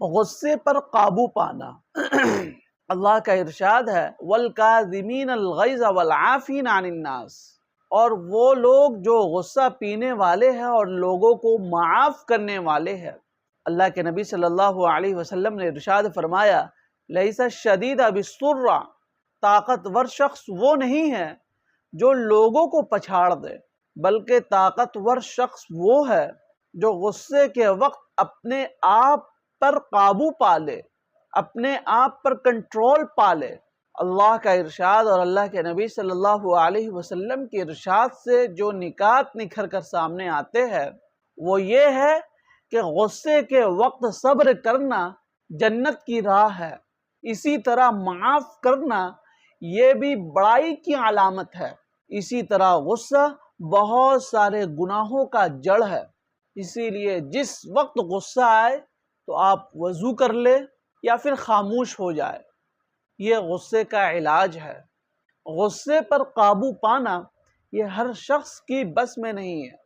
غصے پر قابو پانا۔ اللہ کا ارشاد ہے وَالْكَاظِمِينَ الْغَيْظَ وَالْعَافِينَ عَنِ النَّاسِ، اور وہ لوگ جو غصہ پینے والے ہیں اور لوگوں کو معاف کرنے والے ہیں۔ اللہ کے نبی صلی اللہ علیہ وسلم نے ارشاد فرمایا لَيْسَ الشَّدِيدُ بِالسُّرَّةِ، طاقتور شخص وہ نہیں ہے جو لوگوں کو پچھاڑ دے، بلکہ طاقتور شخص وہ ہے جو غصے کے وقت اپنے آپ پر قابو پا لے، اپنے آپ پر کنٹرول پا لے۔ اللہ کا ارشاد اور اللہ کے نبی صلی اللہ علیہ وسلم کے ارشاد سے جو نکات نکھر کر سامنے آتے ہیں وہ یہ ہے کہ غصے کے وقت صبر کرنا جنت کی راہ ہے، اسی طرح معاف کرنا یہ بھی بڑائی کی علامت ہے، اسی طرح غصہ بہت سارے گناہوں کا جڑ ہے۔ اسی لیے جس وقت غصہ آئے تو آپ وضو کر لے یا پھر خاموش ہو جائے، یہ غصے کا علاج ہے۔ غصے پر قابو پانا یہ ہر شخص کی بس میں نہیں ہے۔